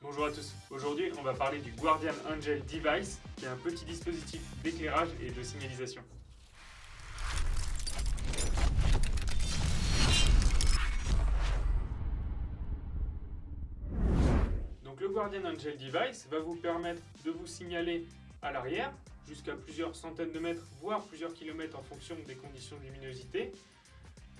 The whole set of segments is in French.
Bonjour à tous, aujourd'hui on va parler du Guardian Angel Device qui est un petit dispositif d'éclairage et de signalisation. Donc le Guardian Angel Device va vous permettre de vous signaler à l'arrière jusqu'à plusieurs centaines de mètres voire plusieurs kilomètres en fonction des conditions de luminosité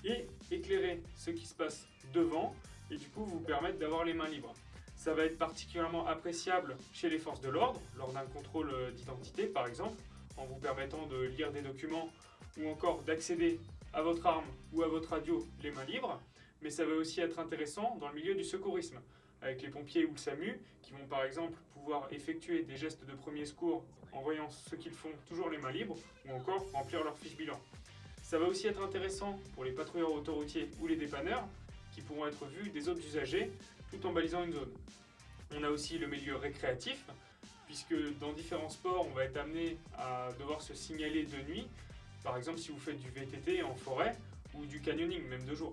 et éclairer ce qui se passe devant et du coup vous permettre d'avoir les mains libres. Ça va être particulièrement appréciable chez les forces de l'ordre, lors d'un contrôle d'identité par exemple, en vous permettant de lire des documents ou encore d'accéder à votre arme ou à votre radio les mains libres. Mais ça va aussi être intéressant dans le milieu du secourisme, avec les pompiers ou le SAMU, qui vont par exemple pouvoir effectuer des gestes de premier secours en voyant ce qu'ils font toujours les mains libres, ou encore remplir leur fiche bilan. Ça va aussi être intéressant pour les patrouilleurs autoroutiers ou les dépanneurs, qui pourront être vus des autres usagers tout en balisant une zone. On a aussi le milieu récréatif, puisque dans différents sports, on va être amené à devoir se signaler de nuit, par exemple si vous faites du VTT en forêt ou du canyoning, même de jour.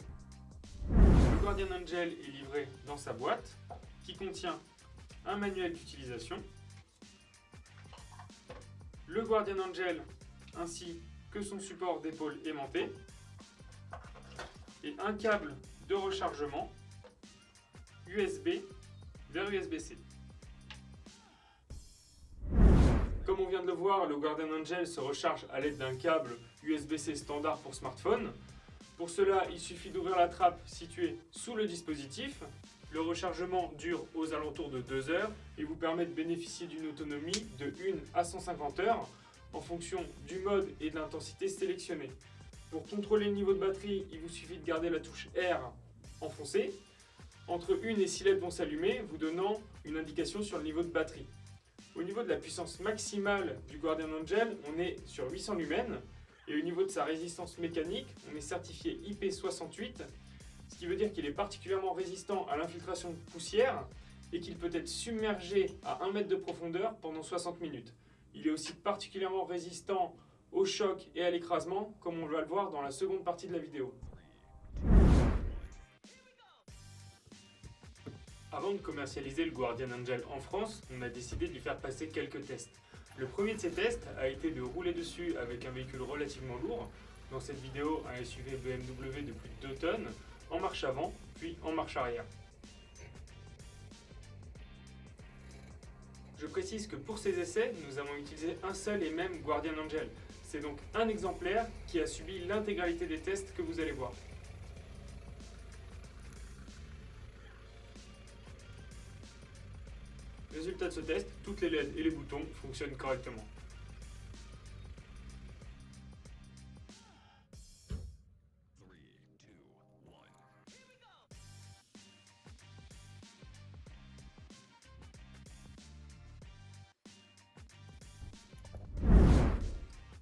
Le Guardian Angel est livré dans sa boîte, qui contient un manuel d'utilisation, le Guardian Angel ainsi que son support d'épaule aimanté, et un câble de rechargement USB vers USB-C. Comme on vient de le voir, le Guardian Angel se recharge à l'aide d'un câble USB-C standard pour smartphone. Pour cela, il suffit d'ouvrir la trappe située sous le dispositif. Le rechargement dure aux alentours de 2 heures et vous permet de bénéficier d'une autonomie de 1 à 150 heures en fonction du mode et de l'intensité sélectionnée. Pour contrôler le niveau de batterie, il vous suffit de garder la touche R enfoncée. Entre 1 et 6 LED vont s'allumer, vous donnant une indication sur le niveau de batterie. Au niveau de la puissance maximale du Guardian Angel, on est sur 800 lumens. Et au niveau de sa résistance mécanique, on est certifié IP68, ce qui veut dire qu'il est particulièrement résistant à l'infiltration de poussière et qu'il peut être submergé à 1 mètre de profondeur pendant 60 minutes. Il est aussi particulièrement résistant au choc et à l'écrasement, comme on va le voir dans la seconde partie de la vidéo. Avant de commercialiser le Guardian Angel en France, on a décidé de lui faire passer quelques tests. Le premier de ces tests a été de rouler dessus avec un véhicule relativement lourd, dans cette vidéo un SUV BMW de plus de 2 tonnes, en marche avant, puis en marche arrière. Je précise que pour ces essais, nous avons utilisé un seul et même Guardian Angel. C'est donc un exemplaire qui a subi l'intégralité des tests que vous allez voir. Résultat de ce test, toutes les LED et les boutons fonctionnent correctement.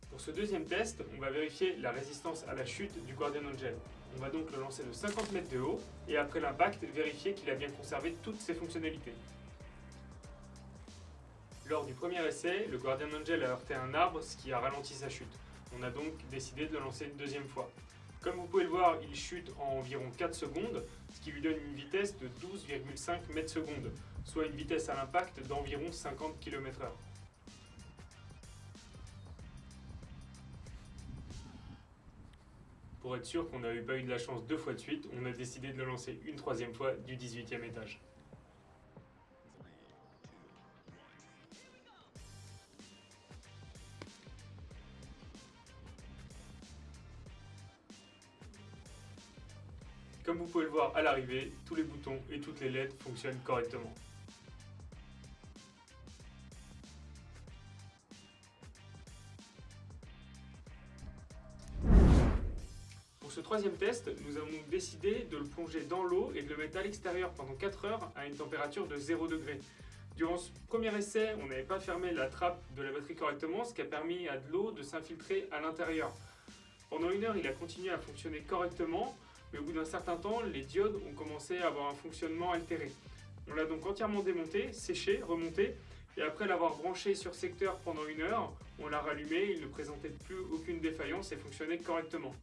Pour ce deuxième test, on va vérifier la résistance à la chute du Guardian Angel. On va donc le lancer de 50 mètres de haut et après l'impact, vérifier qu'il a bien conservé toutes ses fonctionnalités. Lors du premier essai, le Guardian Angel a heurté un arbre, ce qui a ralenti sa chute. On a donc décidé de le lancer une deuxième fois. Comme vous pouvez le voir, il chute en environ 4 secondes, ce qui lui donne une vitesse de 12,5 mètres secondes, soit une vitesse à l'impact d'environ 50 km/h. Pour être sûr qu'on n'avait pas eu de la chance 2 fois de suite, on a décidé de le lancer une troisième fois du 18e étage. Comme vous pouvez le voir à l'arrivée, tous les boutons et toutes les LED fonctionnent correctement. Pour ce troisième test, nous avons décidé de le plonger dans l'eau et de le mettre à l'extérieur pendant 4 heures à une température de 0 degré. Durant ce premier essai, on n'avait pas fermé la trappe de la batterie correctement, ce qui a permis à de l'eau de s'infiltrer à l'intérieur. Pendant 1 heure, il a continué à fonctionner correctement, mais au bout d'un certain temps, les diodes ont commencé à avoir un fonctionnement altéré. On l'a donc entièrement démonté, séché, remonté, et après l'avoir branché sur secteur pendant 1 heure, on l'a rallumé, il ne présentait plus aucune défaillance et fonctionnait correctement.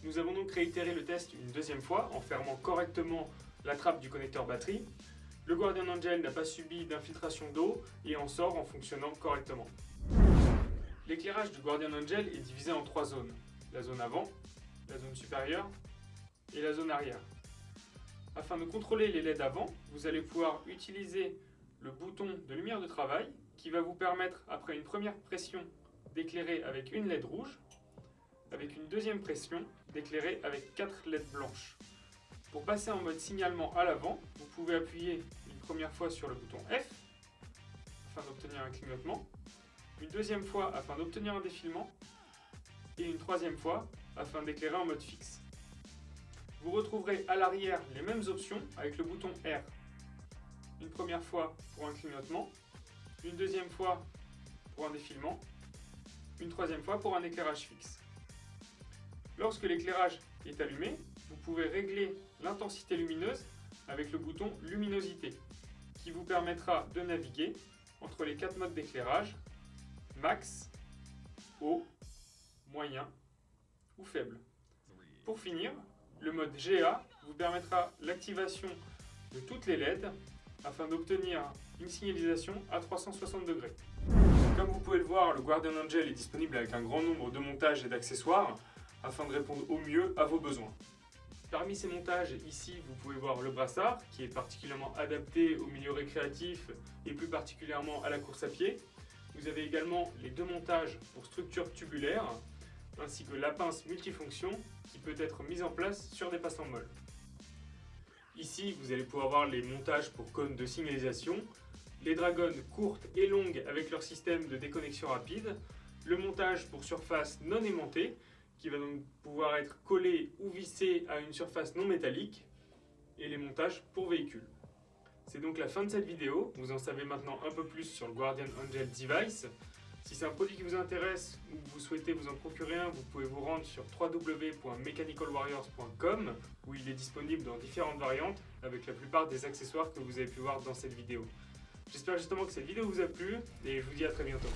Nous avons donc réitéré le test une deuxième fois en fermant correctement la trappe du connecteur batterie, le Guardian Angel n'a pas subi d'infiltration d'eau et en sort en fonctionnant correctement. L'éclairage du Guardian Angel est divisé en 3 zones. La zone avant, la zone supérieure et la zone arrière. Afin de contrôler les LED avant, vous allez pouvoir utiliser le bouton de lumière de travail qui va vous permettre, après une première pression, d'éclairer avec une LED rouge, avec une deuxième pression, d'éclairer avec 4 LED blanches. Pour passer en mode signalement à l'avant, vous pouvez appuyer une première fois sur le bouton F afin d'obtenir un clignotement, une deuxième fois afin d'obtenir un défilement et une troisième fois afin d'éclairer en mode fixe. Vous retrouverez à l'arrière les mêmes options avec le bouton R. Une première fois pour un clignotement, une deuxième fois pour un défilement, une troisième fois pour un éclairage fixe. Lorsque l'éclairage est allumé, vous pouvez régler l'intensité lumineuse avec le bouton luminosité qui vous permettra de naviguer entre les 4 modes d'éclairage max, haut, moyen ou faible. Pour finir, le mode GA vous permettra l'activation de toutes les LED afin d'obtenir une signalisation à 360 degrés. Comme vous pouvez le voir, le Guardian Angel est disponible avec un grand nombre de montages et d'accessoires afin de répondre au mieux à vos besoins. Parmi ces montages, ici, vous pouvez voir le brassard qui est particulièrement adapté au milieu récréatif et plus particulièrement à la course à pied. Vous avez également les 2 montages pour structures tubulaires ainsi que la pince multifonction qui peut être mise en place sur des passants molles. Ici, vous allez pouvoir voir les montages pour cônes de signalisation, les dragons courtes et longues avec leur système de déconnexion rapide, le montage pour surface non aimantée qui va donc pouvoir être collé ou vissé à une surface non métallique et les montages pour véhicules. C'est donc la fin de cette vidéo, vous en savez maintenant un peu plus sur le Guardian Angel Device. Si c'est un produit qui vous intéresse ou que vous souhaitez vous en procurer un, vous pouvez vous rendre sur www.mechanicalwarriors.com où il est disponible dans différentes variantes avec la plupart des accessoires que vous avez pu voir dans cette vidéo. J'espère justement que cette vidéo vous a plu et je vous dis à très bientôt.